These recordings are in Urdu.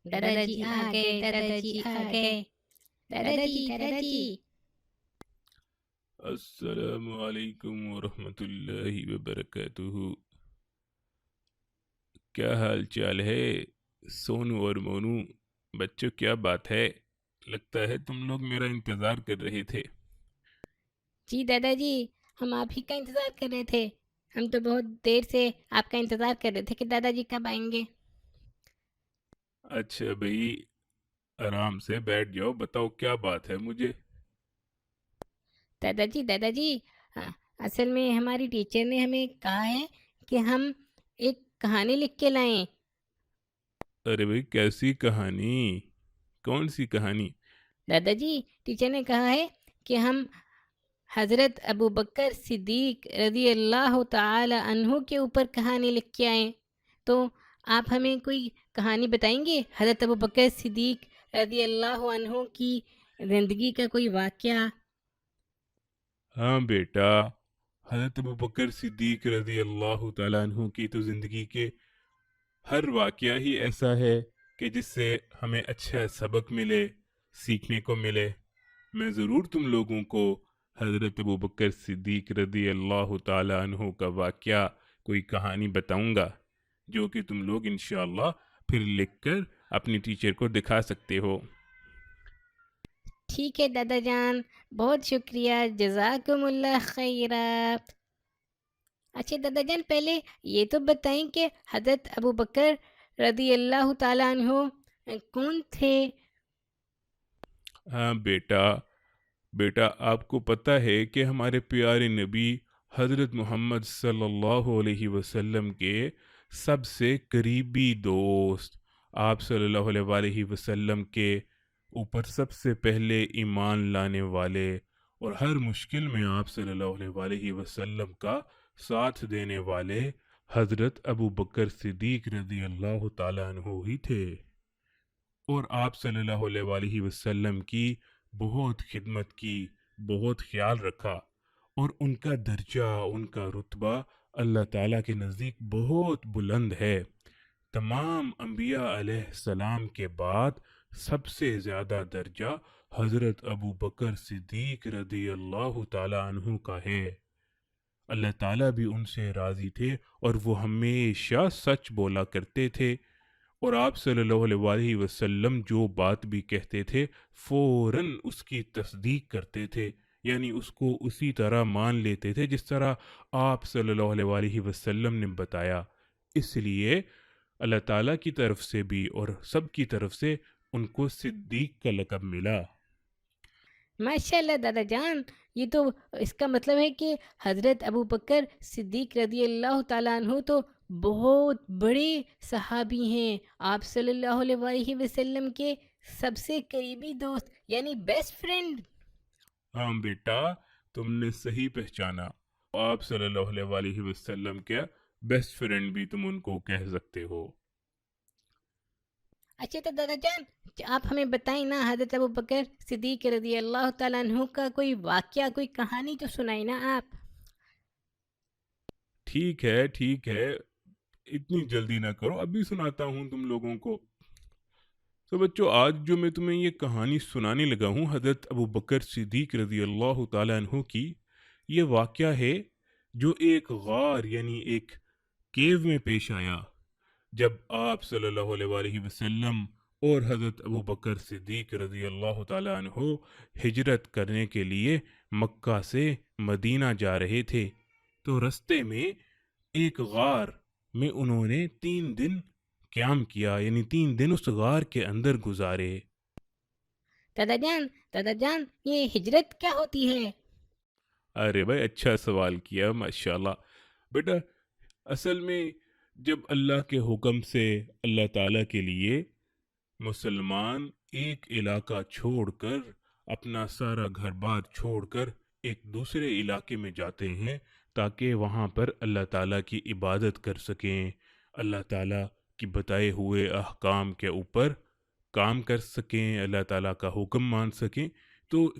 دادا جی آ گئے، دادا جی آ گئے، دادا جی دادا جی۔ السلام علیکم ورحمۃ اللہ وبرکاتہ۔ کیا حال چال ہے سونو اور مونو؟ بچوں کیا بات ہے؟ لگتا ہے تم لوگ میرا انتظار کر رہے تھے۔ جی دادا جی، ہم آپ ہی کا انتظار کر رہے تھے۔ ہم تو بہت دیر سے آپ کا انتظار کر رہے تھے کہ دادا جی کب آئیں گے۔ اچھا بھائی، آرام سے بیٹھ جاؤ، بتاؤ کیا بات ہے مجھے۔ دادا جی اصل میں ہماری ٹیچر نے ہمیں کہا ہے کہ ہم ایک کہانی لکھ کے لائیں۔ ارے بھائی، کیسی کہانی؟ کون سی کہانی؟ دادا جی، ٹیچر نے کہا ہے کہ ہم حضرت ابو بکر صدیق رضی اللہ تعالی عنہ کے اوپر کہانی لکھ کے آئیں۔ تو آپ ہمیں کوئی کہانی بتائیں گے حضرت ابو بکر صدیق رضی اللہ عنہ کی زندگی کا کوئی واقعہ؟ ہاں بیٹا، حضرت ابوبکر صدیق رضی اللہ تعالیٰ عنہ کی تو زندگی کے ہر واقعہ ہی ایسا ہے کہ جس سے ہمیں اچھا سبق ملے، سیکھنے کو ملے۔ میں ضرور تم لوگوں کو حضرت ابوبکر صدیق رضی اللہ تعالی عنہ کا واقعہ، کوئی کہانی بتاؤں گا، جو کہ تم لوگ انشاءاللہ پھر لکھ کر اپنی ٹیچر کو دکھا سکتے ہو۔ ٹھیک ہے دادا جان، بہت شکریہ، جزاکم اللہ خیرہ۔ اچھا دادا جان، پہلے یہ تو بتائیں کہ حضرت ابو بکر رضی اللہ تعالیٰ عنہ کون تھے؟ ہاں بیٹا آپ کو پتہ ہے کہ ہمارے پیارے نبی حضرت محمد صلی اللہ علیہ وسلم کے سب سے قریبی دوست، آپ صلی اللہ علیہ وآلہ وسلم کے اوپر سب سے پہلے ایمان لانے والے، اور ہر مشکل میں آپ صلی اللہ علیہ وآلہ وسلم کا ساتھ دینے والے حضرت ابو بکر صدیق رضی اللہ تعالیٰ عنہ ہی تھے۔ اور آپ صلی اللہ علیہ وآلہ وسلم کی بہت خدمت کی، بہت خیال رکھا، اور ان کا درجہ، ان کا رتبہ اللہ تعالیٰ کے نزدیک بہت بلند ہے۔ تمام انبیاء علیہ السلام کے بعد سب سے زیادہ درجہ حضرت ابو بکر صدیق رضی اللہ تعالیٰ عنہ کا ہے۔ اللہ تعالیٰ بھی ان سے راضی تھے، اور وہ ہمیشہ سچ بولا کرتے تھے، اور آپ صلی اللہ علیہ وآلہ وسلم جو بات بھی کہتے تھے فوراً اس کی تصدیق کرتے تھے، یعنی اس کو اسی طرح مان لیتے تھے جس طرح آپ صلی اللہ علیہ وآلہ وسلم نے بتایا۔ اس لیے اللہ تعالیٰ کی طرف سے بھی اور سب کی طرف سے ان کو صدیق کا لقب ملا۔ ماشاء اللہ دادا جان، یہ تو اس کا مطلب ہے کہ حضرت ابو بکر صدیق رضی اللہ تعالیٰ عنہ تو بہت بڑے صحابی ہیں، آپ صلی اللہ علیہ وآلہ وسلم کے سب سے قریبی دوست، یعنی بیسٹ فرینڈ۔ ہاں بیٹا، تم نے صحیح پہچانا، آپ صلی اللہ علیہ وآلہ وسلم کے بیسٹ فرینڈ بھی تم ان کو کہہ سکتے ہو۔ اچھا تو دادا جان، آپ ہمیں بتائیں نا، حضرت ابو بکر صدیق رضی اللہ تعالیٰ عنہ کا کوئی واقعہ، کوئی کہانی تو سنائیں نا آپ۔ ٹھیک ہے، اتنی جلدی نہ کرو، ابھی سناتا ہوں تم لوگوں کو۔ تو بچوں، آج جو میں تمہیں یہ کہانی سنانے لگا ہوں حضرت ابو بکر صدیق رضی اللہ تعالیٰ عنہ کی، یہ واقعہ ہے جو ایک غار یعنی ایک کیو میں پیش آیا، جب آپ صلی اللہ علیہ وآلہ وسلم اور حضرت ابو بکر صدیق رضی اللہ تعالیٰ عنہ ہجرت کرنے کے لیے مکہ سے مدینہ جا رہے تھے۔ تو رستے میں ایک غار میں انہوں نے 3 دن قیام کیا، یعنی 3 دن اس غار کے اندر گزارے۔ دادا جان، یہ ہجرت کیا ہوتی ہے؟ ارے بھائی، اچھا سوال کیا، ماشاءاللہ بیٹا۔ اصل میں جب اللہ کے حکم سے اللہ تعالیٰ کے لیے مسلمان ایک علاقہ چھوڑ کر، اپنا سارا گھر بار چھوڑ کر ایک دوسرے علاقے میں جاتے ہیں تاکہ وہاں پر اللہ تعالیٰ کی عبادت کر سکیں، اللہ تعالیٰ کی بتائے ہوئے احکام کے اوپر کام کر سکیں، اللہ تعالیٰ کا حکم مان سکیں، تو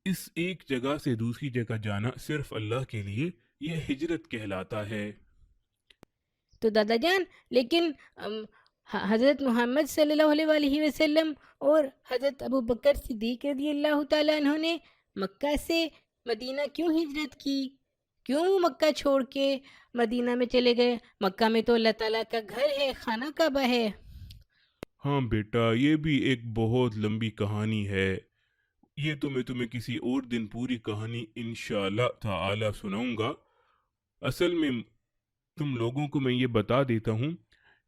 اس ایک جگہ سے دوسری جگہ جانا صرف اللہ کے لیے یہ ہجرت کہلاتا ہے۔ تو دادا جان، لیکن حضرت محمد صلی اللہ علیہ وسلم اور حضرت ابو بکر صدیق رضی اللہ تعالیٰ عنہ نے مکہ سے مدینہ کیوں ہجرت کی؟ کیوں مکہ چھوڑ کے مدینہ میں چلے گئے؟ مکہ میں تو اللہ تعالیٰ کا گھر ہے، خانہ کعبہ ہے۔ ہاں بیٹا، یہ بھی ایک بہت لمبی کہانی ہے، یہ تو میں تمہیں کسی اور دن پوری کہانی انشاءاللہ تعالی سناؤں گا۔ اصل میں تم لوگوں کو میں یہ بتا دیتا ہوں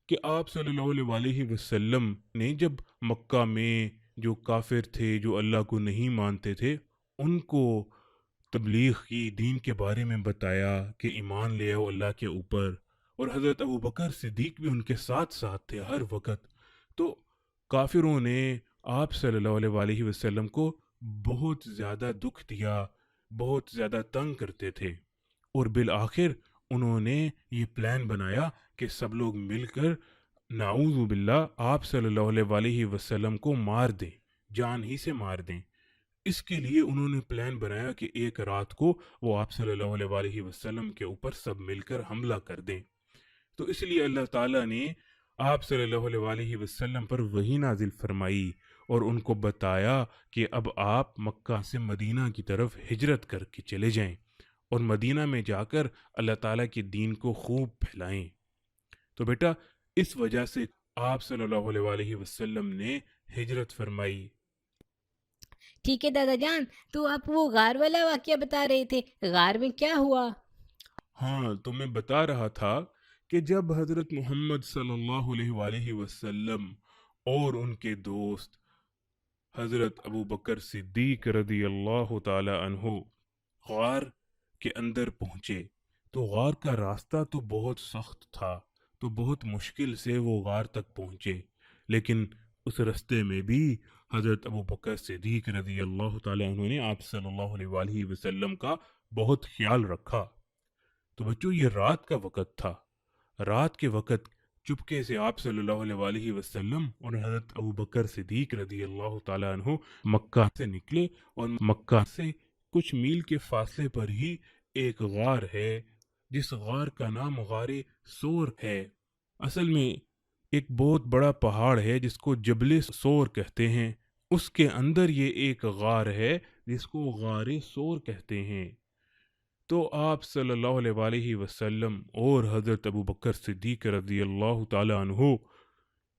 کہ آپ صلی اللہ علیہ وسلم نے جب مکہ میں جو کافر تھے، جو اللہ کو نہیں مانتے تھے، ان کو تبلیغ کی، دین کے بارے میں بتایا کہ ایمان لے آؤ اللہ کے اوپر، اور حضرت ابو بکر صدیق بھی ان کے ساتھ ساتھ تھے ہر وقت۔ تو کافروں نے آپ صلی اللہ علیہ وسلم کو بہت زیادہ دکھ دیا، بہت زیادہ تنگ کرتے تھے، اور بالآخر انہوں نے یہ پلان بنایا کہ سب لوگ مل کر نعوذ باللہ آپ صلی اللہ علیہ وسلم کو مار دیں، جان ہی سے مار دیں۔ اس کے لیے انہوں نے پلان بنایا کہ ایک رات کو وہ آپ صلی اللہ علیہ وسلم کے اوپر سب مل کر حملہ کر دیں۔ تو اس لیے اللہ تعالیٰ نے آپ صلی اللہ علیہ وسلم پر وحی نازل فرمائی اور ان کو بتایا کہ اب آپ مکہ سے مدینہ کی طرف ہجرت کر کے چلے جائیں اور مدینہ میں جا کر اللہ تعالیٰ کے دین کو خوب پھیلائیں۔ تو بیٹا، اس وجہ سے آپ صلی اللہ علیہ وسلم نے ہجرت فرمائی۔ ٹھیک ہے دادا جان، تو آپ وہ غار والا واقعہ بتا رہے تھے، غار میں کیا ہوا؟ ہاں، تو میں بتا رہا تھا کہ جب حضرت محمد صلی اللہ علیہ وسلم اور ان کے دوست حضرت ابو بکر صدیق رضی اللہ تعالی عنہ غار کے اندر پہنچے، تو غار کا راستہ تو بہت سخت تھا، تو بہت مشکل سے وہ غار تک پہنچے، لیکن اس رستے میں بھی حضرت ابو بکر صدیق رضی اللہ تعالی عنہ نے آپ صلی اللہ علیہ وسلم کا بہت خیال رکھا۔ تو بچوں، یہ رات کا وقت تھا، رات کے وقت چپکے سے آپ صلی اللہ علیہ وسلم اور حضرت ابو بکر صدیق رضی اللہ تعالیٰ عنہ مکہ سے نکلے، اور مکہ سے کچھ میل کے فاصلے پر ہی ایک غار ہے، جس غار کا نام غار سور ہے۔ اصل میں ایک بہت بڑا پہاڑ ہے جس کو جبل سور کہتے ہیں، اس کے اندر یہ ایک غار ہے جس کو غار سور کہتے ہیں۔ تو آپ صلی اللہ علیہ وسلم اور حضرت ابو بکر صدیق رضی اللہ تعالیٰ عنہ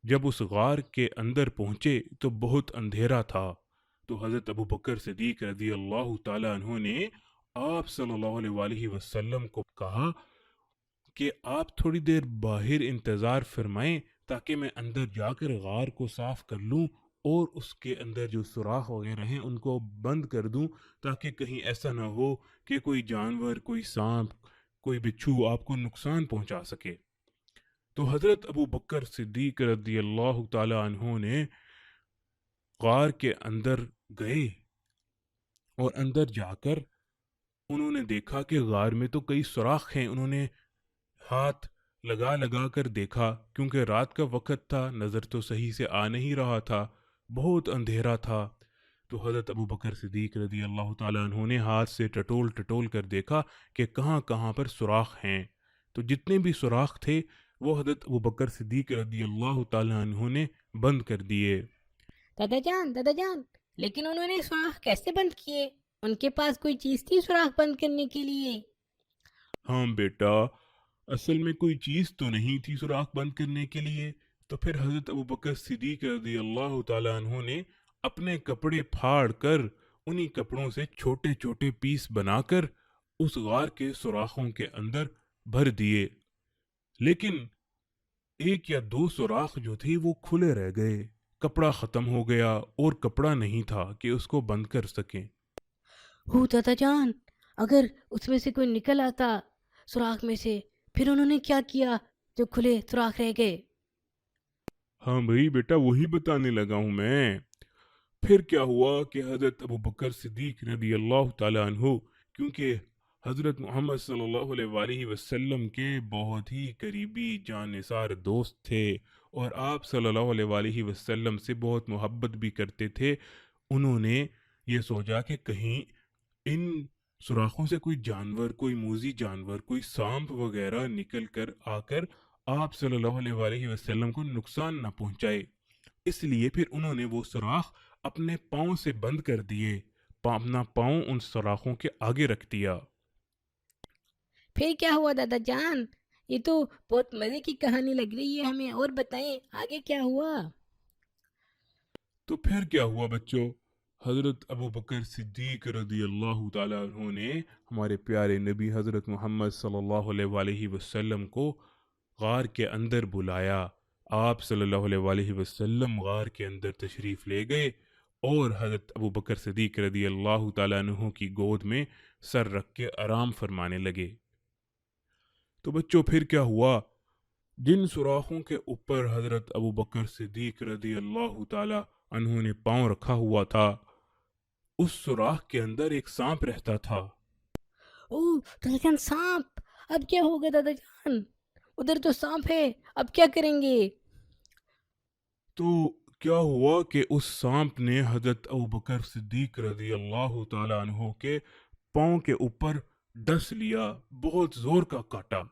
جب اس غار کے اندر پہنچے تو بہت اندھیرا تھا، تو حضرت ابو بکر صدیق رضی اللہ تعالیٰ عنہ نے آپ صلی اللہ علیہ وسلم کو کہا کہ آپ تھوڑی دیر باہر انتظار فرمائیں تاکہ میں اندر جا کر غار کو صاف کر لوں اور اس کے اندر جو سوراخ وغیرہ ہیں ان کو بند کر دوں، تاکہ کہیں ایسا نہ ہو کہ کوئی جانور، کوئی سانپ، کوئی بچھو آپ کو نقصان پہنچا سکے۔ تو حضرت ابو بکر صدیق رضی اللہ تعالی عنہ نے غار کے اندر گئے، اور اندر جا کر انہوں نے دیکھا کہ غار میں تو کئی سوراخ ہیں۔ انہوں نے ہاتھ لگا لگا کر دیکھا، کیونکہ رات کا وقت تھا، نظر تو صحیح سے آ نہیں رہا تھا، بہت اندھیرا تھا۔ تو حضرت ابو بکر صدیق رضی اللہ تعالیٰ عنہ نے ہاتھ سے ٹٹول ٹٹول کر دیکھا کہ کہاں کہاں پر سوراخ ہیں۔ تو جتنے بھی سوراخ تھے وہ حضرت ابو بکر صدیق رضی اللہ تعالیٰ عنہ نے بند کر دیے۔ دادا جان، لیکن انہوں نے سوراخ کیسے بند کیے؟ ان کے پاس کوئی چیز تھی سوراخ بند کرنے کے لیے؟ ہاں بیٹا، اصل میں کوئی چیز تو نہیں تھی سوراخ بند کرنے کے لیے، تو پھر حضرت ابو بکر صدیق رضی اللہ تعالیٰ عنہ نے اپنے کپڑے پھاڑ کر انہی کپڑوں سے چھوٹے چھوٹے پیس بنا کر اس غار کے سوراخوں کے اندر بھر دیے، لیکن ایک یا دو سوراخ جو تھے وہ کھلے رہ گئے، کپڑا ختم ہو گیا اور کپڑا نہیں تھا کہ اس کو بند کر سکیں۔ دادا جان، اگر اس میں سے کوئی نکل آتا سوراخ میں سے، پھر انہوں نے کیا کیا جو کھلے سوراخ رہ گئے؟ ہاں بھائی بیٹا، وہی بتانے لگا ہوں میں۔ پھر کیا ہوا کہ حضرت ابو بکر صدیق رضی اللہ تعالیٰ عنہ، کیونکہ حضرت محمد صلی اللہ علیہ وسلم کے بہت ہی قریبی جان نثار دوست تھے، اور آپ صلی اللہ علیہ وسلم سے بہت محبت بھی کرتے تھے، انہوں نے یہ سوچا کہ کہیں ان سوراخوں سے کوئی جانور، کوئی موذی جانور، کوئی سانپ وغیرہ نکل کر آ کر آپ صلی اللہ علیہ وسلم کو نقصان نہ پہنچائے، اس لیے پھر انہوں نے وہ سوراخ اپنے پاؤں سے بند کر دیے، اپنا پاؤں ان سوراخوں کے آگے رکھ دیا۔ پھر کیا ہوا دادا جان؟ یہ تو بہت مزے کی کہانی لگ رہی ہے ہمیں، اور بتائیں آگے کیا ہوا؟ تو پھر کیا ہوا بچوں؟ حضرت ابو بکر صدیق رضی اللہ تعالیٰ عنہ نے ہمارے پیارے نبی حضرت محمد صلی اللہ علیہ وسلم کو غار کے اندر بلایا۔ آپ صلی اللہ علیہ وسلم غار کے اندر تشریف لے گئے اور حضرت ابو بکر صدیق رضی اللہ تعالیٰ عنہ کی گود میں سر رکھ کے آرام فرمانے لگے۔ تو بچوں پھر کیا ہوا؟ جن سوراخوں کے اوپر حضرت ابو بکر صدیق رضی اللہ تعالیٰ عنہ نے پاؤں رکھا ہوا تھا، اس سوراخ کے اندر ایک سانپ رہتا تھا۔ اوہ دادا جان، سانپ! اب کیا ہوگا دادا جان؟ ادھر تو سانپ ہے، اب کیا کریں گے؟ تو کیا ہوا کہ اس سانپ نے حضرت ابو بکر صدیق رضی اللہ تعالیٰ عنہ کے پاؤں کے اوپر ڈس لیا، بہت زور کا کاٹا۔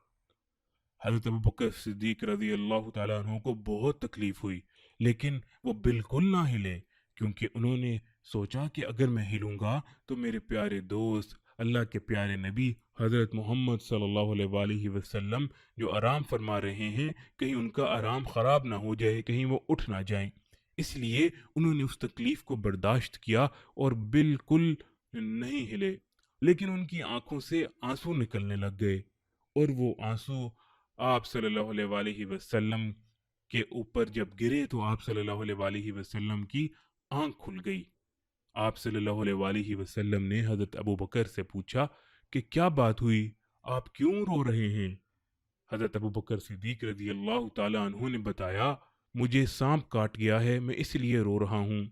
حضرت ابو بکر صدیق رضی اللہ تعالیٰ عنہ کو بہت تکلیف ہوئی، لیکن وہ بالکل نہ ہلے، کیونکہ انہوں نے سوچا کہ اگر میں ہلوں گا تو میرے پیارے دوست اللہ کے پیارے نبی حضرت محمد صلی اللہ علیہ وسلم جو آرام فرما رہے ہیں، کہیں ان کا آرام خراب نہ ہو جائے، کہیں وہ اٹھ نہ جائیں۔ اس لیے انہوں نے اس تکلیف کو برداشت کیا اور بالکل نہیں ہلے، لیکن ان کی آنکھوں سے آنسو نکلنے لگ گئے، اور وہ آنسو آپ صلی اللہ علیہ وسلم کے اوپر جب گرے تو آپ صلی اللہ علیہ وسلم کی آنکھ کھل گئی۔ آپ صلی اللہ علیہ وسلم نے حضرت ابو بکر سے پوچھا کہ کیا بات ہوئی، آپ کیوں رو رہے ہیں؟ حضرت ابو بکر صدیق رضی اللہ تعالیٰ عنہ نے بتایا، مجھے سانپ کاٹ گیا ہے، میں اس لیے رو رہا ہوں۔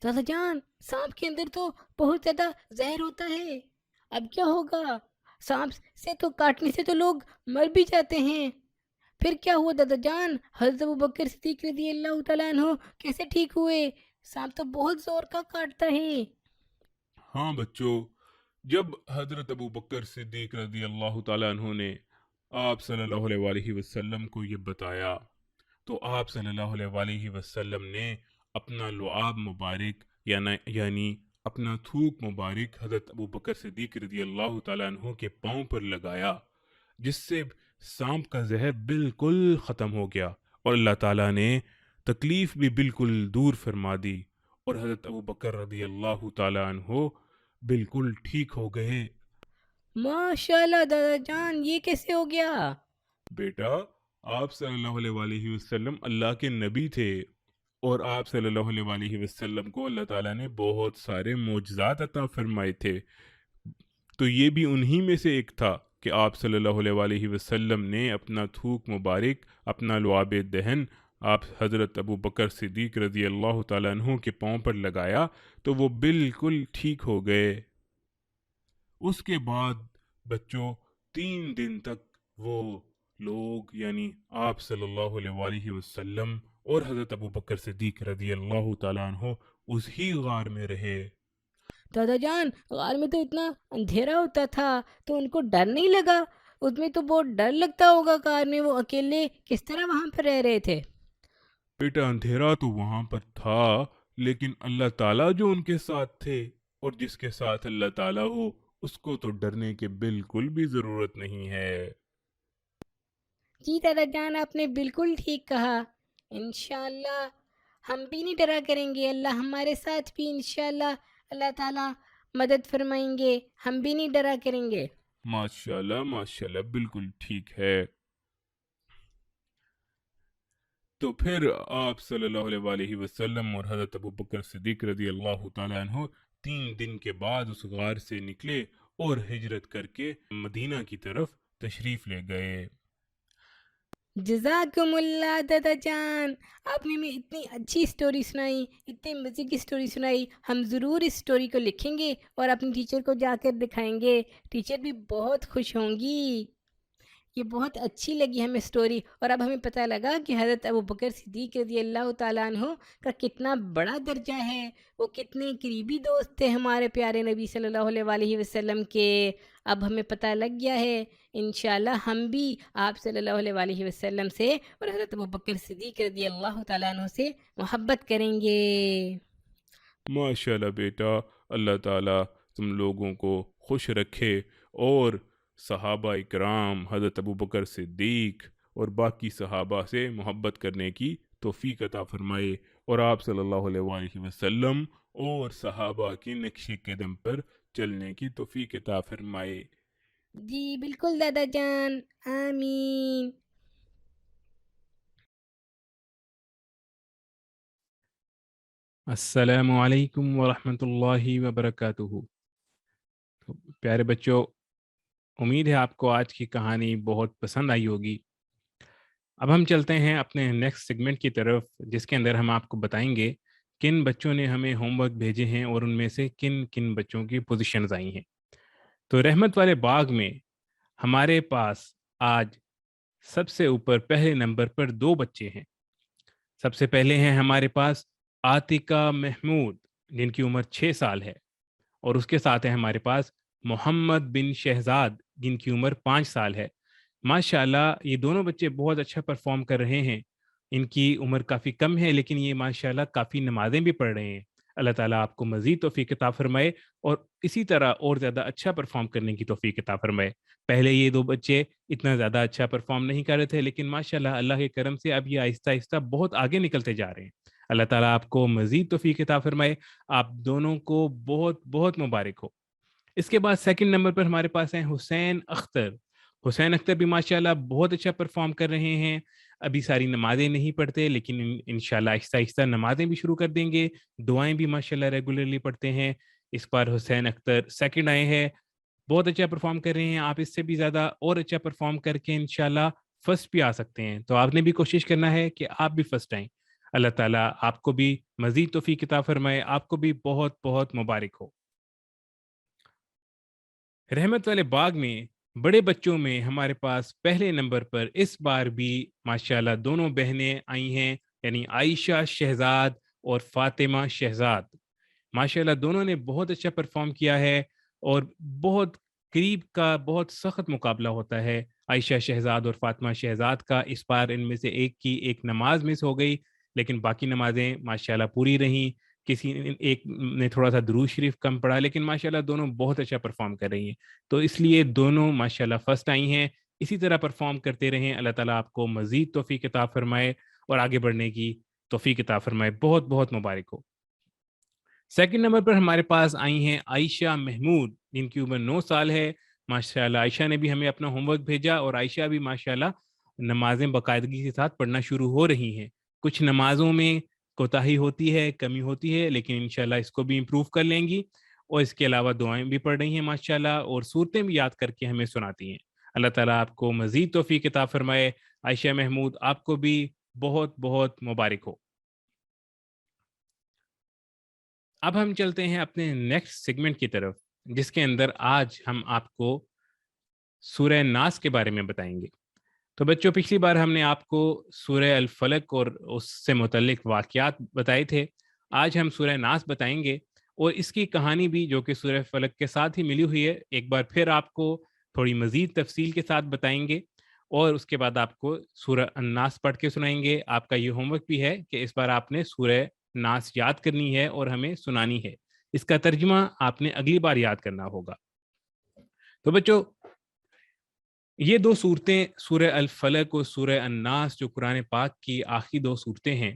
دادا جان، سانپ کے اندر تو بہت زیادہ زہر ہوتا ہے، اب کیا ہوگا؟ سانپ سے تو کاٹنے سے تو لوگ مر بھی جاتے ہیں۔ پھر کیا ہوا دادا جان؟ حضرت ابو بکر صدیق رضی اللہ تعالیٰ عنہ کیسے ٹھیک ہوئے؟ سانپ تو بہت زور کا کاٹتا ہے۔ ہاں بچوں، جب حضرت ابو بکر صدیق رضی اللہ تعالیٰ عنہ نے آپ صلی اللہ علیہ وسلم کو یہ بتایا تو آپ صلی اللہ علیہ وسلم نے اپنا لعاب مبارک یعنی اپنا تھوک مبارک حضرت ابو بکر صدیق رضی اللہ تعالیٰ عنہ کے پاؤں پر لگایا، جس سے سانپ کا زہر بالکل ختم ہو گیا اور اللہ تعالیٰ نے تکلیف بھی بالکل دور فرما دی، اور حضرت ابو بکر رضی اللہ تعالیٰ عنہ بالکل ٹھیک ہو گئے۔ ماشاءاللہ دادا جان، یہ کیسے ہو گیا؟ بیٹا، آپ صلی اللہ علیہ وسلم اللہ کے نبی تھے، اور آپ صلی اللہ علیہ وسلم کو اللہ تعالیٰ نے بہت سارے معجزات عطا فرمائے تھے، تو یہ بھی انہی میں سے ایک تھا کہ آپ صلی اللہ علیہ وسلم نے اپنا تھوک مبارک، اپنا لعاب دہن آپ حضرت ابو بکر صدیق رضی اللہ تعالیٰ عنہ کے پاؤں پر لگایا تو وہ بالکل ٹھیک ہو گئے۔ اس کے بعد بچوں 3 دن تک وہ لوگ یعنی آپ صلی اللہ علیہ وسلم اور حضرت ابو بکر صدیق رضی اللہ تعالیٰ عنہ اس ہی غار میں رہے۔ دادا جان، غار میں تو اتنا اندھیرا ہوتا تھا تو ان کو ڈر نہیں لگا؟ اس میں تو بہت ڈر لگتا ہوگا، غار میں وہ اکیلے کس طرح وہاں پہ رہ رہے تھے؟ بیٹا، اندھیرا تو وہاں پر تھا، لیکن اللہ تعالیٰ جو ان کے ساتھ تھے، اور جس کے ساتھ اللہ تعالیٰ ہو اس کو تو ڈرنے کی بالکل بھی ضرورت نہیں ہے۔ جی دادا جان، آپ نے بالکل ٹھیک کہا۔ انشاءاللہ ہم بھی نہیں ڈرا کریں گے، اللہ ہمارے ساتھ بھی انشاءاللہ اللہ تعالیٰ مدد فرمائیں گے، ہم بھی نہیں ڈرا کریں گے۔ ماشاءاللہ ماشاءاللہ، بالکل ٹھیک ہے۔ تو پھر آپ صلی اللہ علیہ وسلم اور حضرت ابو بکر صدیق رضی اللہ تعالیٰ عنہ 3 دن کے بعد اس غار سے نکلے اور ہجرت کر کے مدینہ کی طرف تشریف لے گئے۔ جزاکم اللہ دادا جان، آپ نے ہمیں اتنی اچھی سٹوری سنائی، اتنے مزے کی سٹوری سنائی۔ ہم ضرور اس سٹوری کو لکھیں گے اور اپنی ٹیچر کو جا کر دکھائیں گے، ٹیچر بھی بہت خوش ہوں گی۔ یہ بہت اچھی لگی ہمیں سٹوری، اور اب ہمیں پتہ لگا کہ حضرت ابوبکر صدیق رضی اللہ تعالیٰ عنہ کا کتنا بڑا درجہ ہے، وہ کتنے قریبی دوست تھے ہمارے پیارے نبی صلی اللہ علیہ وآلہ وسلم کے۔ اب ہمیں پتہ لگ گیا ہے، انشاءاللہ ہم بھی آپ صلی اللہ علیہ وآلہ وسلم سے اور حضرت ابوبکر صدیق رضی اللہ تعالیٰ عنہ سے محبت کریں گے۔ ماشاءاللہ بیٹا، اللہ تعالیٰ تم لوگوں کو خوش رکھے اور صحابہ اکرام حضرت ابوبکر صدیق اور باقی صحابہ سے محبت کرنے کی توفیق عطا فرمائے، اور آپ صلی اللہ علیہ وآلہ وسلم اور صحابہ کی نقش قدم پر چلنے کی توفیق عطا فرمائے۔ جی بالکل دادا جان، آمین۔ السلام علیکم ورحمۃ اللہ وبرکاتہ۔ تو پیارے بچوں، امید ہے آپ کو آج کی کہانی بہت پسند آئی ہوگی۔ اب ہم چلتے ہیں اپنے نیکسٹ سیگمنٹ کی طرف، جس کے اندر ہم آپ کو بتائیں گے کن بچوں نے ہمیں ہوم ورک بھیجے ہیں اور ان میں سے کن کن بچوں کی پوزیشنز آئی ہیں۔ تو رحمت والے باغ میں ہمارے پاس آج سب سے اوپر پہلے نمبر پر 2 بچے ہیں۔ سب سے پہلے ہیں ہمارے پاس عاتقہ محمود، جن کی عمر 6 سال ہے، اور اس کے ساتھ ہے ہمارے پاس محمد بن شہزاد، جن کی عمر 5 سال ہے۔ ماشاءاللہ یہ دونوں بچے بہت اچھا پرفارم کر رہے ہیں۔ ان کی عمر کافی کم ہے، لیکن یہ ماشاءاللہ کافی نمازیں بھی پڑھ رہے ہیں۔ اللہ تعالیٰ آپ کو مزید توفیق عطا فرمائے اور اسی طرح اور زیادہ اچھا پرفارم کرنے کی توفیق عطا فرمائے۔ پہلے یہ 2 بچے اتنا زیادہ اچھا پرفارم نہیں کر رہے تھے، لیکن ماشاءاللہ اللہ کے کرم سے اب یہ آہستہ آہستہ بہت آگے نکلتے جا رہے ہیں۔ اللہ تعالیٰ آپ کو مزید توفیق عطا فرمائے۔ آپ دونوں کو بہت بہت مبارک ہو۔ اس کے بعد سیکنڈ نمبر پر ہمارے پاس ہیں حسین اختر۔ حسین اختر بھی ماشاءاللہ بہت اچھا پرفارم کر رہے ہیں۔ ابھی ساری نمازیں نہیں پڑھتے، لیکن انشاءاللہ آہستہ آہستہ نمازیں بھی شروع کر دیں گے، دعائیں بھی ماشاءاللہ ریگولرلی پڑھتے ہیں۔ اس بار حسین اختر سیکنڈ آئے ہیں، بہت اچھا پرفارم کر رہے ہیں۔ آپ اس سے بھی زیادہ اور اچھا پرفارم کر کے انشاءاللہ فرسٹ بھی آ سکتے ہیں، تو آپ نے بھی کوشش کرنا ہے کہ آپ بھی فرسٹ آئیں۔ اللہ تعالیٰ آپ کو بھی مزید توفیق عطا فرمائے، آپ کو بھی بہت بہت مبارک ہو۔ رحمت والے باغ میں بڑے بچوں میں ہمارے پاس پہلے نمبر پر اس بار بھی ماشاءاللہ دونوں بہنیں آئی ہیں، یعنی عائشہ شہزاد اور فاطمہ شہزاد۔ ماشاءاللہ دونوں نے بہت اچھا پرفارم کیا ہے، اور بہت قریب کا بہت سخت مقابلہ ہوتا ہے عائشہ شہزاد اور فاطمہ شہزاد کا۔ اس بار ان میں سے ایک کی ایک نماز مس ہو گئی، لیکن باقی نمازیں ماشاءاللہ پوری رہیں۔ کسی ایک نے تھوڑا سا درود شریف کم پڑھا، لیکن ماشاءاللہ دونوں بہت اچھا پرفارم کر رہی ہیں، تو اس لیے دونوں ماشاءاللہ فرسٹ آئی ہیں۔ اسی طرح پرفارم کرتے رہیں، اللہ تعالیٰ آپ کو مزید توفیق عطا فرمائے اور آگے بڑھنے کی توفیق عطا فرمائے۔ بہت بہت مبارک ہو۔ سیکنڈ نمبر پر ہمارے پاس آئی ہیں عائشہ محمود، جن کی عمر 9 سال ہے۔ ماشاءاللہ عائشہ نے بھی ہمیں اپنا ہوم ورک بھیجا، اور عائشہ بھی ماشاءاللہ نمازیں باقاعدگی کے ساتھ پڑھنا شروع ہو رہی ہیں۔ کچھ نمازوں میں کوتاہی ہوتی ہے، کمی ہوتی ہے، لیکن انشاءاللہ اس کو بھی امپروو کر لیں گی، اور اس کے علاوہ دعائیں بھی پڑھ رہی ہیں ماشاءاللہ، اور صورتیں بھی یاد کر کے ہمیں سناتی ہیں۔ اللہ تعالیٰ آپ کو مزید توفیق عطا فرمائے۔ عائشہ محمود آپ کو بھی بہت بہت مبارک ہو۔ اب ہم چلتے ہیں اپنے نیکسٹ سیگمنٹ کی طرف، جس کے اندر آج ہم آپ کو سورہ ناس کے بارے میں بتائیں گے۔ تو بچوں، پچھلی بار ہم نے آپ کو سورہ الفلق اور اس سے متعلق واقعات بتائے تھے۔ آج ہم سورہ ناس بتائیں گے، اور اس کی کہانی بھی جو کہ سورہ فلق کے ساتھ ہی ملی ہوئی ہے، ایک بار پھر آپ کو تھوڑی مزید تفصیل کے ساتھ بتائیں گے، اور اس کے بعد آپ کو سورہ الناس پڑھ کے سنائیں گے۔ آپ کا یہ ہوم ورک بھی ہے کہ اس بار آپ نے سورہ ناس یاد کرنی ہے اور ہمیں سنانی ہے۔ اس کا ترجمہ آپ نے اگلی بار یاد کرنا ہوگا۔ تو بچوں، یہ 2 صورتیں سورہ الفلق اور سورہ الناس جو قرآن پاک کی آخری 2 صورتیں ہیں،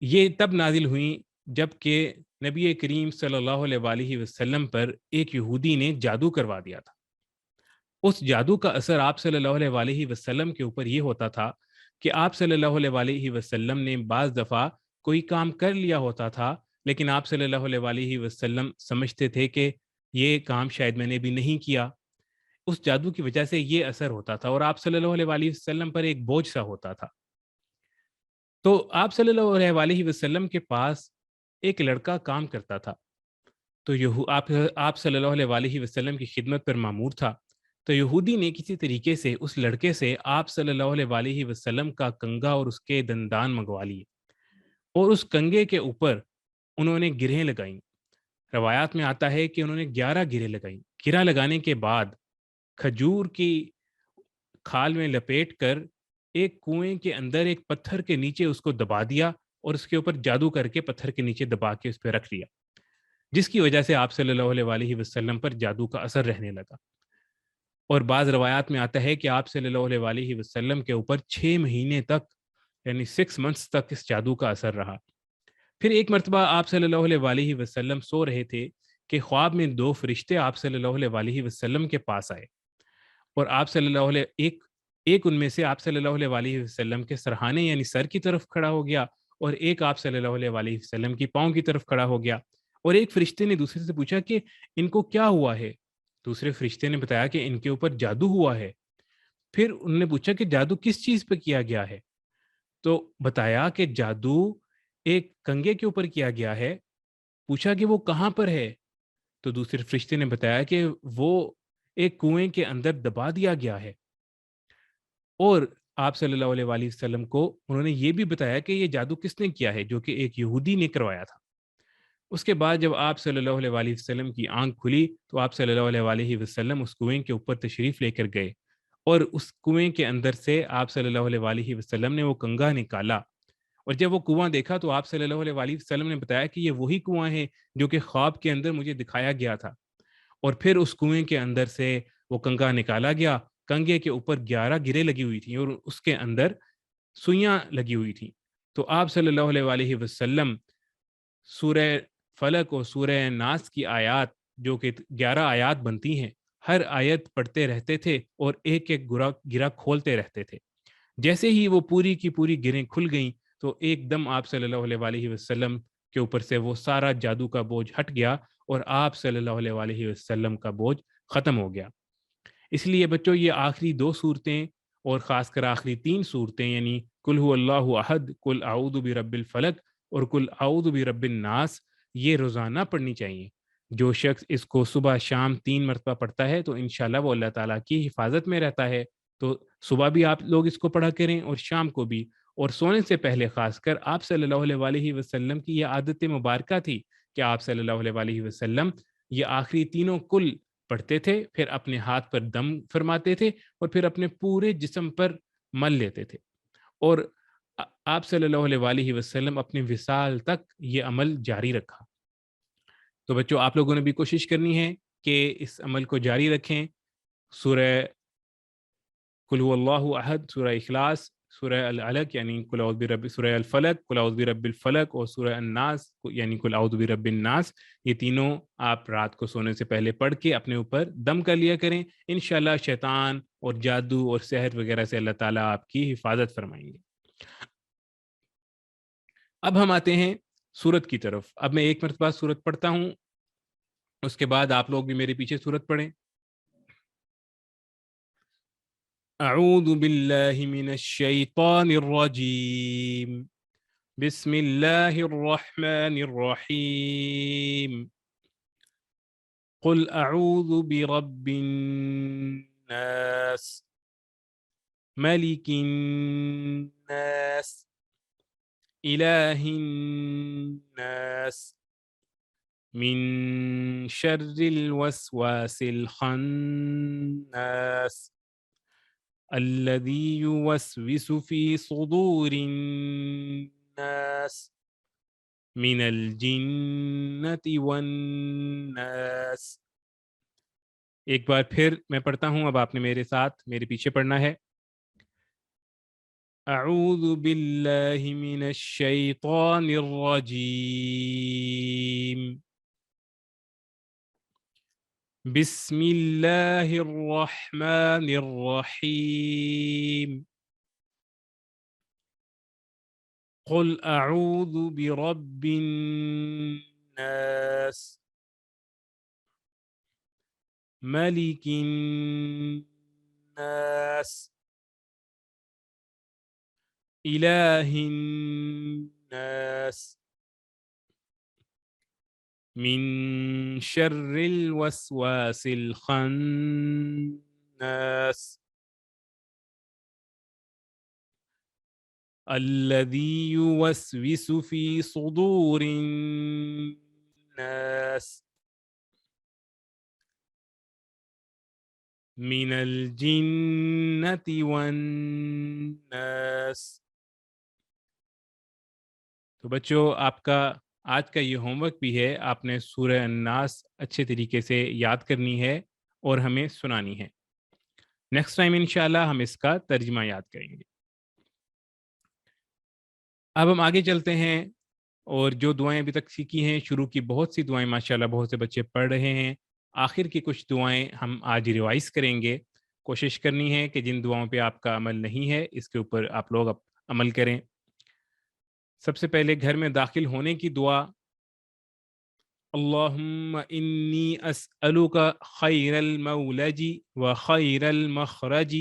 یہ تب نازل ہوئیں جب کہ نبی کریم صلی اللہ علیہ وآلہ وسلم پر ایک یہودی نے جادو کروا دیا تھا۔ اس جادو کا اثر آپ صلی اللہ علیہ وآلہ وسلم کے اوپر یہ ہوتا تھا کہ آپ صلی اللہ علیہ وآلہ وسلم نے بعض دفعہ کوئی کام کر لیا ہوتا تھا، لیکن آپ صلی اللہ علیہ وآلہ وسلم سمجھتے تھے کہ یہ کام شاید میں نے بھی نہیں کیا۔ اس جادو کی وجہ سے یہ اثر ہوتا تھا، اور آپ صلی اللہ علیہ وآلہ وسلم پر ایک بوجھ سا ہوتا تھا۔ تو آپ صلی اللہ علیہ وآلہ وسلم کے پاس ایک لڑکا کام کرتا تھا، تو آپ صلی اللہ علیہ وآلہ وسلم کی خدمت پر مامور تھا۔ تو یہودی نے کسی طریقے سے اس لڑکے سے آپ صلی اللہ علیہ وسلم کا کنگا اور اس کے دندان منگوا لیے، اور اس کنگے کے اوپر انہوں نے گرہیں لگائیں۔ روایات میں آتا ہے کہ انہوں نے 11 گرہیں لگائیں۔ گرہ لگانے کے بعد کھجور کی کھال میں لپیٹ کر ایک کنویں کے اندر ایک پتھر کے نیچے اس کو دبا دیا، اور اس کے اوپر جادو کر کے پتھر کے نیچے دبا کے اس پہ رکھ لیا، جس کی وجہ سے آپ صلی اللہ علیہ وسلم پر جادو کا اثر رہنے لگا۔ اور بعض روایات میں آتا ہے کہ آپ صلی اللہ علیہ وسلم کے اوپر 6 مہینے تک، یعنی 6 منتھس تک اس جادو کا اثر رہا۔ پھر ایک مرتبہ آپ صلی اللہ علیہ وسلم سو رہے تھے کہ خواب میں 2 فرشتے آپ صلی اللہ علیہ وسلم کے پاس آئے، اور آپ صلی اللہ علیہ ایک ان میں سے آپ صلی اللہ علیہ وسلم کے سرہانے یعنی سر کی طرف کھڑا ہو گیا، اور ایک آپ صلی اللہ علیہ وسلم کی پاؤں کی طرف کھڑا ہو گیا، اور ایک فرشتے نے دوسرے سے پوچھا کہ ان کو کیا ہوا ہے؟ دوسرے فرشتے نے بتایا کہ ان کے اوپر جادو ہوا ہے۔ پھر انہوں نے پوچھا کہ جادو کس چیز پہ کیا گیا ہے؟ تو بتایا کہ جادو ایک کنگے کے اوپر کیا گیا ہے۔ پوچھا کہ وہ کہاں پر ہے؟ تو دوسرے فرشتے نے بتایا کہ وہ ایک کنویں کے اندر دبا دیا گیا ہے۔ اور آپ صلی اللہ علیہ وسلم کو انہوں نے یہ بھی بتایا کہ یہ جادو کس نے کیا ہے، جو کہ ایک یہودی نے کروایا تھا۔ اس کے بعد جب آپ صلی اللہ علیہ وسلم کی آنکھ کھلی تو آپ صلی اللہ علیہ وسلم اس کنویں کے اوپر تشریف لے کر گئے، اور اس کنویں کے اندر سے آپ صلی اللہ علیہ وسلم نے وہ کنگا نکالا، اور جب وہ کنواں دیکھا تو آپ صلی اللہ علیہ وسلم نے بتایا کہ یہ وہی کنواں ہے جو کہ خواب کے اندر مجھے دکھایا گیا تھا۔ اور پھر اس کنویں کے اندر سے وہ کنگا نکالا گیا۔ کنگے کے اوپر 11 گریں لگی ہوئی تھیں، اور اس کے اندر سوئیاں لگی ہوئی تھیں۔ تو آپ صلی اللہ علیہ وسلم سورہ فلق اور سورہ ناس کی آیات، جو کہ 11 آیات بنتی ہیں، ہر آیت پڑھتے رہتے تھے اور ایک ایک گرہ کھولتے رہتے تھے۔ جیسے ہی وہ پوری کی پوری گرہیں کھل گئیں تو ایک دم آپ صلی اللہ علیہ وسلم کے اوپر سے وہ سارا جادو کا بوجھ ہٹ گیا، اور آپ صلی اللہ علیہ وسلم کا بوجھ ختم ہو گیا۔ اس لیے بچوں یہ آخری 2 صورتیں، اور خاص کر آخری 3 صورتیں، یعنی قل هو اللہ احد، قل اعوذ برب الفلق اور قل اعوذ برب الناس، یہ روزانہ پڑھنی چاہیے۔ جو شخص اس کو صبح شام 3 مرتبہ پڑھتا ہے تو انشاءاللہ وہ اللہ تعالیٰ کی حفاظت میں رہتا ہے۔ تو صبح بھی آپ لوگ اس کو پڑھا کریں اور شام کو بھی، اور سونے سے پہلے خاص کر آپ صلی اللہ علیہ وسلم کی یہ عادت مبارکہ تھی کہ آپ صلی اللہ علیہ وسلم یہ آخری تینوں کل پڑھتے تھے، پھر اپنے ہاتھ پر دم فرماتے تھے، اور پھر اپنے پورے جسم پر مل لیتے تھے، اور آپ صلی اللہ علیہ وسلم اپنے وصال تک یہ عمل جاری رکھا۔ تو بچوں آپ لوگوں نے بھی کوشش کرنی ہے کہ اس عمل کو جاری رکھیں۔ سورہ قل هو اللہ احد، سورہ اخلاص، سورہ العلق یعنی قل اعوذ برب، سورہ الفلق قل اعوذ برب الفلق، اور سورہ الناس یعنی قل اعوذ برب الناس، یہ تینوں آپ رات کو سونے سے پہلے پڑھ کے اپنے اوپر دم کر لیا کریں۔ انشاءاللہ شیطان اور جادو اور سحر وغیرہ سے اللہ تعالیٰ آپ کی حفاظت فرمائیں گے۔ اب ہم آتے ہیں سورت کی طرف۔ اب میں ایک مرتبہ سورت پڑھتا ہوں، اس کے بعد آپ لوگ بھی میرے پیچھے سورت پڑھیں۔ اعوذ باللہ من الشیطان الرجیم، بسم اللہ الرحمن الرحیم، قل اعوذ برب الناس، ملک الناس، الہ الناس، من شر الوسواس الخناس، الذي يوسوس في صدور الناس من الجنة والناس۔ ایک بار پھر میں پڑھتا ہوں، اب آپ نے میرے ساتھ میرے پیچھے پڑھنا ہے۔ اعوذ باللہ من الشیطان الرجیم، بسم اللہ الرحمن الرحیم، قل اعوذ برب الناس، ملک الناس، الہ الناس، من شر الوسواس الخناس، الناس الذي يوسوس في صدور الناس من الجنة والناس. تو بچوں آپ کا آج کا یہ ہوم ورک بھی ہے، آپ نے سورہ الناس اچھے طریقے سے یاد کرنی ہے اور ہمیں سنانی ہے. نیکسٹ ٹائم انشاءاللہ ہم اس کا ترجمہ یاد کریں گے. اب ہم آگے چلتے ہیں اور جو دعائیں ابھی تک سیکھی ہیں، شروع کی بہت سی دعائیں ماشاءاللہ بہت سے بچے پڑھ رہے ہیں، آخر کی کچھ دعائیں ہم آج ریوائز کریں گے. کوشش کرنی ہے کہ جن دعاؤں پہ آپ کا عمل نہیں ہے اس کے اوپر آپ لوگ عمل کریں. سب سے پہلے گھر میں داخل ہونے کی دعا، اللہم انی اسألک خیر المولج و خیر المخرج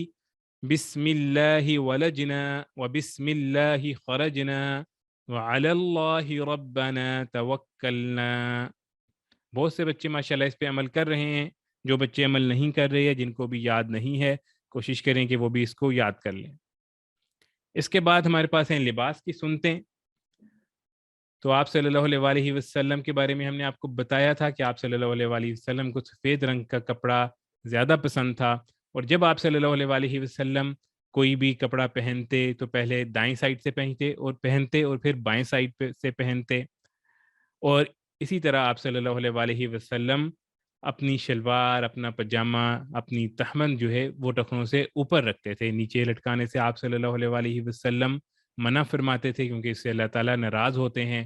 بسم اللہ ولجنا و بسم اللہ خرجنا وعلی اللہ ربنا توکلنا. بہت سے بچے ماشاءاللہ اس پہ عمل کر رہے ہیں. جو بچے عمل نہیں کر رہے ہیں، جن کو بھی یاد نہیں ہے، کوشش کریں کہ وہ بھی اس کو یاد کر لیں. اس کے بعد ہمارے پاس ہیں لباس کی سنتیں. تو آپ صلی اللہ علیہ وسلم کے بارے میں ہم نے آپ کو بتایا تھا کہ آپ صلی اللہ علیہ وسلم کو سفید رنگ کا کپڑا زیادہ پسند تھا، اور جب آپ صلی اللہ علیہ وسلم کوئی بھی کپڑا پہنتے تو پہلے دائیں سائڈ سے پہنتے اور پھر بائیں سائڈ سے پہنتے. اور اسی طرح آپ صلی اللہ علیہ وسلم اپنی شلوار، اپنا پجامہ، اپنی تہمند جو ہے وہ ٹخنوں سے اوپر رکھتے تھے. نیچے لٹکانے سے آپ صلی اللہ علیہ وسلم منع فرماتے تھے کیونکہ اس سے اللہ تعالیٰ ناراض ہوتے ہیں.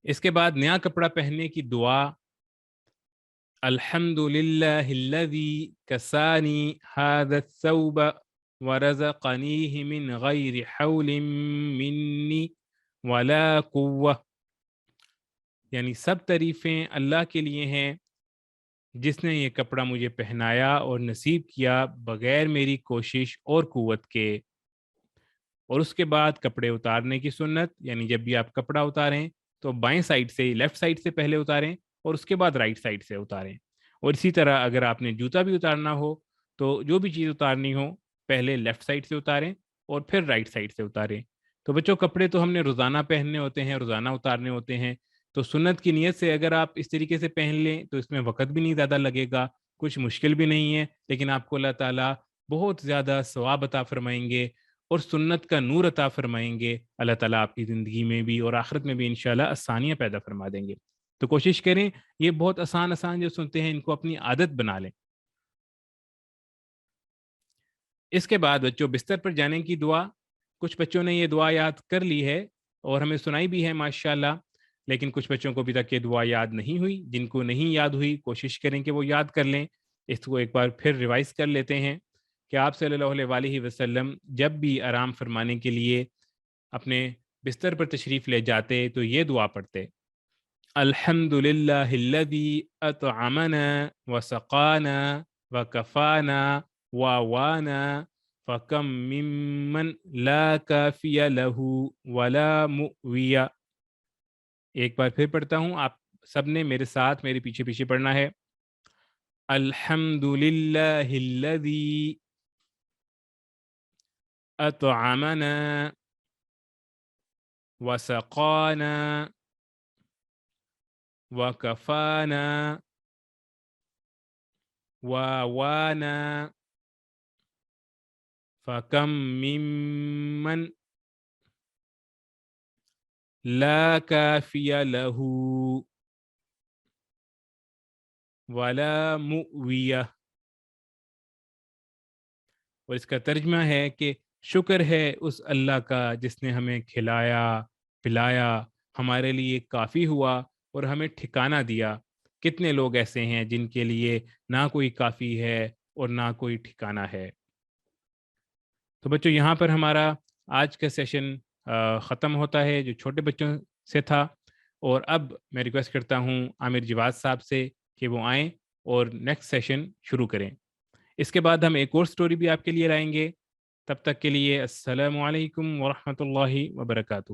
اس کے بعد نیا کپڑا پہننے کی دعا، الحمدللہ الذی کسانی ھذا الثوب ورزقنیہ من غیر حول منی ولا قوہ. یعنی سب تعریفیں اللہ کے لیے ہیں جس نے یہ کپڑا مجھے پہنایا اور نصیب کیا بغیر میری کوشش اور قوت کے. اور اس کے بعد کپڑے اتارنے کی سنت، یعنی جب بھی آپ کپڑا اتاریں تو بائیں سائڈ سے، لیفٹ سائڈ سے پہلے اتاریں اور اس کے بعد رائٹ سائڈ سے اتاریں. اور اسی طرح اگر آپ نے جوتا بھی اتارنا ہو تو جو بھی چیز اتارنی ہو پہلے لیفٹ سائڈ سے اتاریں اور پھر رائٹ سائڈ سے اتاریں. تو بچوں کپڑے تو ہم نے روزانہ پہننے ہوتے ہیں، روزانہ اتارنے ہوتے ہیں. تو سنت کی نیت سے اگر آپ اس طریقے سے پہن لیں تو اس میں وقت بھی نہیں زیادہ لگے گا، کچھ مشکل بھی نہیں ہے، لیکن آپ کو اللہ تعالیٰ بہت زیادہ ثواب عطا فرمائیں گے اور سنت کا نور عطا فرمائیں گے. اللہ تعالیٰ آپ کی زندگی میں بھی اور آخرت میں بھی انشاءاللہ آسانیاں پیدا فرما دیں گے. تو کوشش کریں یہ بہت آسان جو سنتے ہیں ان کو اپنی عادت بنا لیں. اس کے بعد بچوں بستر پر جانے کی دعا، کچھ بچوں نے یہ دعا یاد کر لی ہے اور ہمیں سنائی بھی ہے ماشاءاللہ، لیکن کچھ بچوں کو ابھی تک یہ دعا یاد نہیں ہوئی. جن کو نہیں یاد ہوئی کوشش کریں کہ وہ یاد کر لیں. اس کو ایک بار پھر ریوائز کر لیتے ہیں کہ آپ صلی اللہ علیہ وسلم جب بھی آرام فرمانے کے لیے اپنے بستر پر تشریف لے جاتے تو یہ دعا پڑھتے، الحمدللہ الذی اطعمنا وسقانا وکفانا ووانا فکم ممن لا کافی لہ ولا مؤوی. ایک بار پھر پڑھتا ہوں، آپ سب نے میرے ساتھ میرے پیچھے پیچھے پڑھنا ہے. الحمدللہ الذی اطعمنا وسقانا وکفانا ووانا فکم ممن لا کافی لہ ولا مؤوی. اور اس کا ترجمہ ہے کہ شکر ہے اس اللہ کا جس نے ہمیں کھلایا پلایا، ہمارے لیے کافی ہوا اور ہمیں ٹھکانہ دیا. کتنے لوگ ایسے ہیں جن کے لیے نہ کوئی کافی ہے اور نہ کوئی ٹھکانہ ہے. تو بچوں یہاں پر ہمارا آج کا سیشن ختم ہوتا ہے جو چھوٹے بچوں سے تھا. اور اب میں ریکویسٹ کرتا ہوں عامر جواد صاحب سے کہ وہ آئیں اور نیکسٹ سیشن شروع کریں. اس کے بعد ہم ایک اور سٹوری بھی آپ کے لیے لائیں گے. تب تک کے لیے السلام علیکم ورحمۃ اللہ وبرکاتہ.